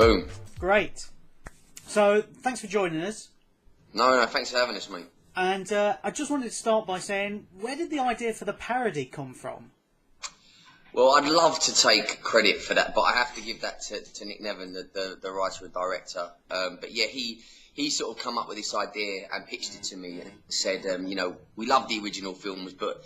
Boom. Great. So, thanks for joining us. No, thanks for having us, mate. And I just wanted to start by saying, where did the idea for the parody come from? Well, I'd love to take credit for that, but I have to give that to Nick Nevin, the writer and director. But yeah, he sort of come up with this idea and pitched it to me and said, we love the original films, but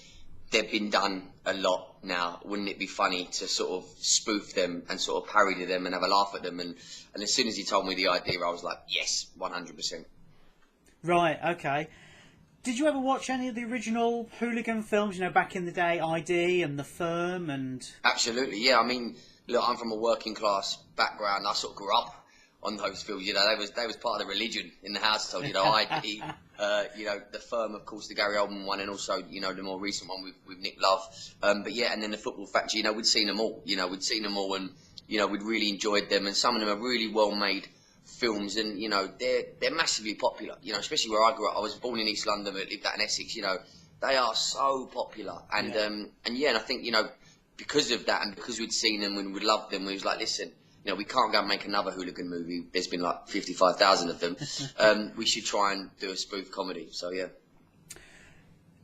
they've been done a lot now. Wouldn't it be funny to sort of spoof them and sort of parody them and have a laugh at them? And as soon as he told me the idea, I was like, yes, 100%. Right, okay. Did you ever watch any of the original Hooligan films, back in the day, ID and The Firm and... Absolutely, yeah. I mean, look, I'm from a working class background. I sort of grew up on those films, they was part of the religion in the household, ID, The Firm, of course, the Gary Oldman one, and also, the more recent one with Nick Love. But yeah, and then the Football Factory, we'd seen them all, and, we'd really enjoyed them, and some of them are really well made films, and they're massively popular, especially where I grew up. I was born in East London but lived out in Essex. They are so popular, and and I think because of that, and because we'd seen them and we loved them, we was like, listen, we can't go and make another Hooligan movie. There's been like 55,000 of them. We should try and do a spoof comedy. So yeah,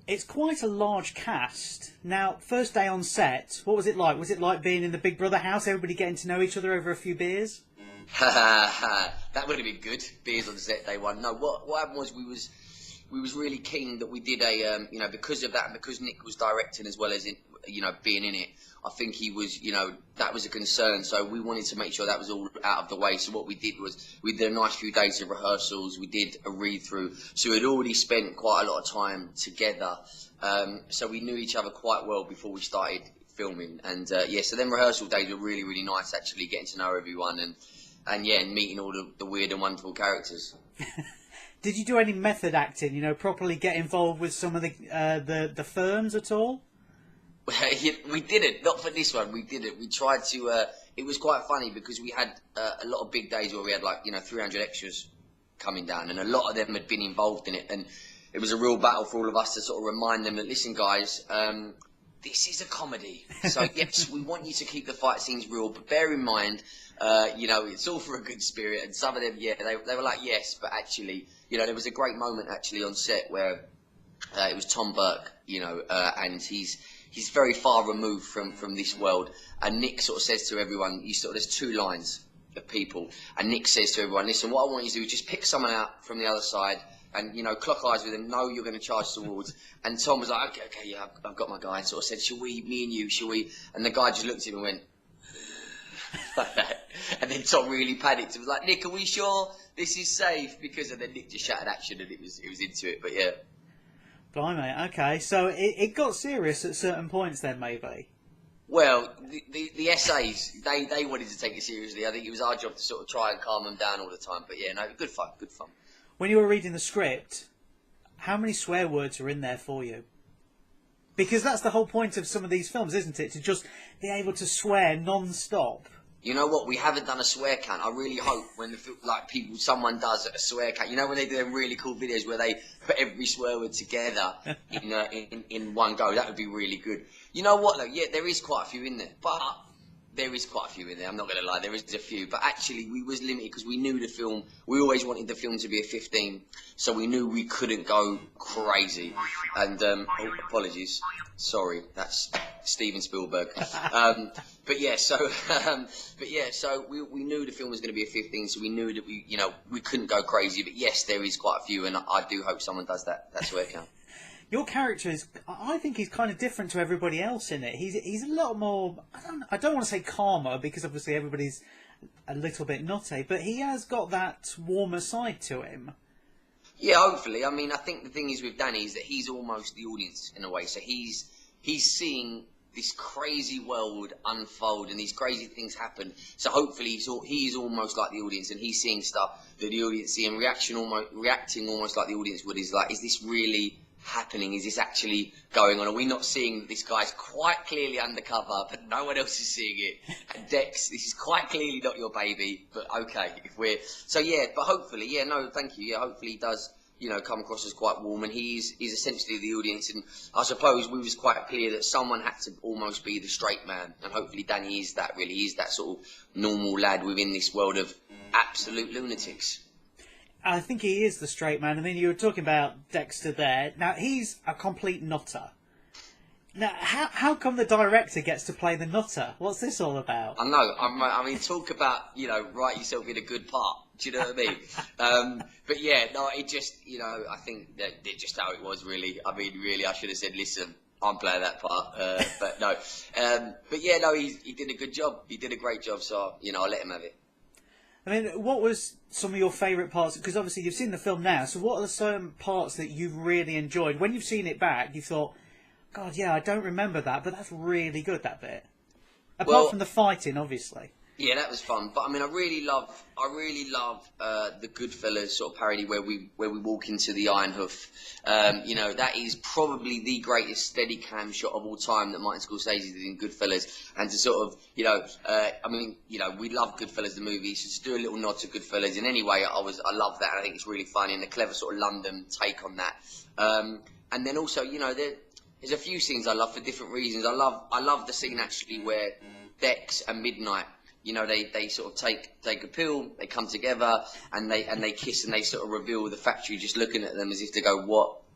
it's quite a large cast. Now, first day on set, what was it like? Was it like being in the Big Brother house, everybody getting to know each other over a few beers? That would have been good. Beers on set day one. No, what happened was we was really keen that we did a because of that, and because Nick was directing as well as being in it. I think he was that was a concern. So we wanted to make sure that was all out of the way. So what we did was we did a nice few days of rehearsals. We did a read through. So we'd already spent quite a lot of time together. So we knew each other quite well before we started filming. And so then rehearsal days were really, really nice, actually getting to know everyone and meeting all the weird and wonderful characters. Did you do any method acting? Properly get involved with some of the firms at all? We didn't. Not for this one. We didn't. We tried to. It was quite funny because we had a lot of big days where we had 300 extras coming down, and a lot of them had been involved in it, and it was a real battle for all of us to sort of remind them that, listen, guys. This is a comedy, so yes, we want you to keep the fight scenes real, but bear in mind, it's all for a good spirit. And some of them, they were like, yes, but actually, there was a great moment actually on set where it was Tom Burke, and he's very far removed from this world. And Nick sort of says to everyone, there's two lines of people, and Nick says to everyone, listen, what I want you to do is just pick someone out from the other side. And, clock eyes with him, know you're going to charge towards. And Tom was like, okay, yeah, I've got my guy. And sort of said, me and you, shall we? And the guy just looked at him and went, like that. And then Tom really panicked. He was like, Nick, are we sure this is safe? And then Nick just shouted action and it was into it. But yeah. Blimey, okay. So it got serious at certain points then, maybe? Well, the SAs, they wanted to take it seriously. I think it was our job to sort of try and calm them down all the time. But yeah, no, good fun. When you were reading the script, how many swear words are in there for you? Because that's the whole point of some of these films, isn't it? To just be able to swear non-stop. You know what? We haven't done a swear count. I really hope when someone does a swear count. When they do them really cool videos where they put every swear word together in one go. That would be really good. You know what though? Yeah, there is quite a few in there, but. There is quite a few in there, I'm not going to lie, there is a few. But actually, we was limited because we knew the film, we always wanted the film to be a 15, so we knew we couldn't go crazy. And, apologies, sorry, that's Steven Spielberg. But yeah, so we knew the film was going to be a 15, so we knew that we couldn't go crazy. But yes, there is quite a few, and I do hope someone does that swear count. Your character I think he's kind of different to everybody else in it. He's a lot more, I don't want to say calmer, because obviously everybody's a little bit nutty, but he has got that warmer side to him. Yeah, hopefully. I mean, I think the thing is with Danny is that he's almost the audience in a way. So he's seeing this crazy world unfold and these crazy things happen. So hopefully he's almost like the audience, and he's seeing stuff that the audience see and reacting almost like the audience would. Is like, is this really happening? Is this actually going on? Are we not seeing that this guy's quite clearly undercover, but no one else is seeing it? And Dex, this is quite clearly not your baby, but okay, but hopefully, thank you. Yeah, hopefully he does come across as quite warm, and he's essentially the audience. And I suppose we was quite clear that someone had to almost be the straight man, and hopefully Danny is that. Really, he's that sort of normal lad within this world of absolute lunatics. I think he is the straight man. I mean, you were talking about Dexter there. Now he's a complete nutter. Now, how come the director gets to play the nutter? What's this all about? I know. I mean, talk about, write yourself in a good part. Do you know what I mean? But yeah, no, it just, I think that it's just how it was, really. I mean, really, I should have said, listen, I'm playing that part. But no. But yeah, no, he did a good job. He did a great job, so, I'll let him have it. I mean, what was some of your favourite parts? Because obviously you've seen the film now, so what are some parts that you've really enjoyed? When you've seen it back, you thought, God, yeah, I don't remember that, but that's really good, that bit. Apart from the fighting, obviously. Yeah, that was fun. But I mean, I really love the Goodfellas sort of parody where we walk into the Iron Hoof. That is probably the greatest Steadicam shot of all time that Martin Scorsese did in Goodfellas. And to sort of, we love Goodfellas the movie, so to do a little nod to Goodfellas in any way, I love that. And I think it's really funny and a clever sort of London take on that. And then also, there's a few scenes I love for different reasons. I love the scene actually where Dex and Midnight, they sort of take a pill, they come together and they kiss and they sort of reveal the factory just looking at them as if to go,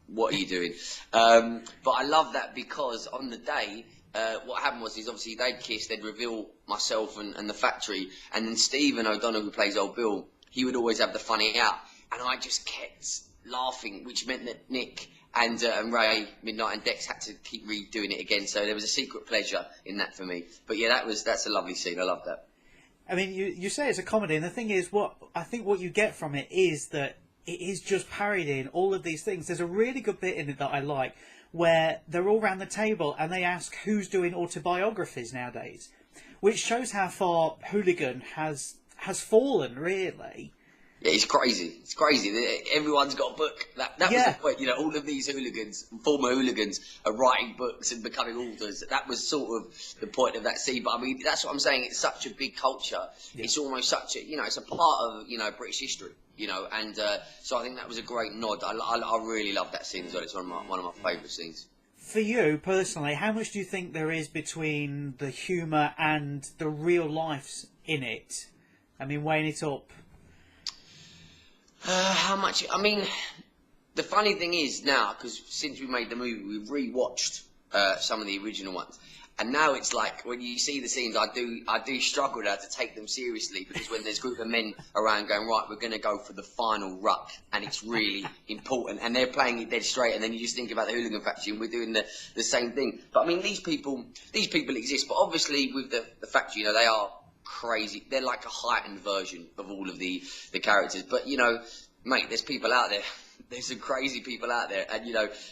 what are you doing? But I love that because on the day, what happened was obviously they'd kiss, they'd reveal myself and the factory, and then Stephen O'Donnell, who plays Old Bill, he would always have the funny out, and I just kept laughing, which meant that Nick and Ray, Midnight and Dex had to keep redoing it again. So there was a secret pleasure in that for me. But yeah, that's a lovely scene. I love that. I mean, you say it's a comedy, and the thing is, what you get from it is that it is just parodying all of these things. There's a really good bit in it that I like, where they're all around the table and they ask who's doing autobiographies nowadays, which shows how far Hooligan has fallen, really. Yeah, it's crazy. It's crazy. Everyone's got a book. That was the point. All of these hooligans, former hooligans, are writing books and becoming authors. That was sort of the point of that scene. But I mean, that's what I'm saying. It's such a big culture. Yeah. It's almost such a, it's a part of, British history. And so I think that was a great nod. I really love that scene as well. It's one of my favourite scenes. For you personally, how much do you think there is between the humour and the real life in it? I mean, weighing it up. How much? I mean, the funny thing is now, because since we made the movie, we've rewatched some of the original ones, and now it's like when you see the scenes, I do struggle now to take them seriously, because when there's a group of men around going, right, we're going to go for the final ruck, and it's really important, and they're playing it dead straight, and then you just think about the Hooligan Factory, and we're doing the same thing. But I mean, these people exist, but obviously with the factory, they are crazy. They're like a heightened version of all of the characters. But mate, there's people out there. There's some crazy people out there. And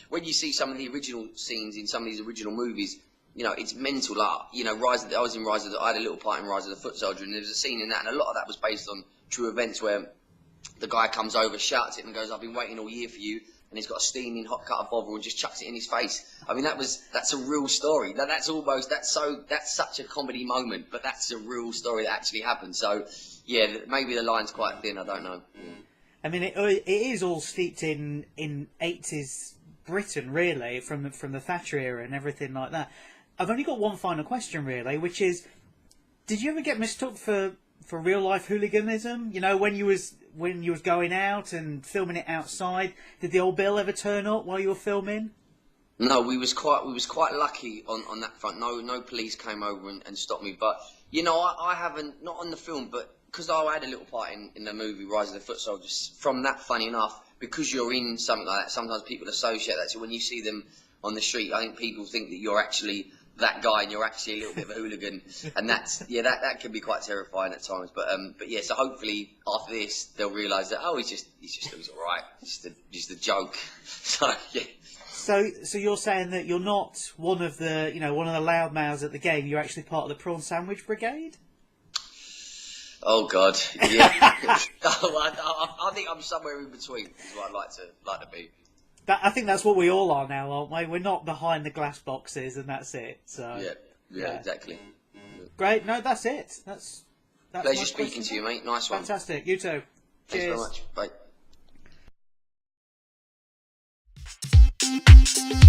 when you see some of the original scenes in some of these original movies, it's mental. Like I was in Rise of the. I had a little part in Rise of the Foot Soldier, and there was a scene in that, and a lot of that was based on true events where the guy comes over, shouts it, and goes, "I've been waiting all year for you." And he's got a steaming hot cut of Bovril and just chucks it in his face. I mean, that's a real story. That's such a comedy moment, but that's a real story that actually happened. So, yeah, maybe the line's quite thin. I don't know. Yeah. I mean, it is all steeped in 80s Britain, really, from the Thatcher era and everything like that. I've only got one final question, really, which is, did you ever get mistook for real life hooliganism? When you was going out and filming it outside, did the old Bill ever turn up while you were filming? No, we was quite lucky on that front. No police came over and stopped me. But I haven't, not on the film, but because I had a little part in the movie Rise of the Foot Soldiers. From that, funny enough, because you're in something like that, sometimes people associate that. So when you see them on the street, I think people think that you're actually that guy and you're actually a little bit of a hooligan, and that can be quite terrifying at times. But yeah, so hopefully after this they'll realise that he's all right, just a joke. So yeah. So you're saying that you're not one of the loudmouths at the game. You're actually part of the prawn sandwich brigade. Oh God, yeah. I think I'm somewhere in between. Is what I'd like to be. I think that's what we all are now, aren't we? We're not behind the glass boxes, and that's it. So yeah, exactly. Great. No, that's it. That's pleasure speaking to you, mate. Nice one. Fantastic. You too. Thanks Cheers. very much. Bye. Bye.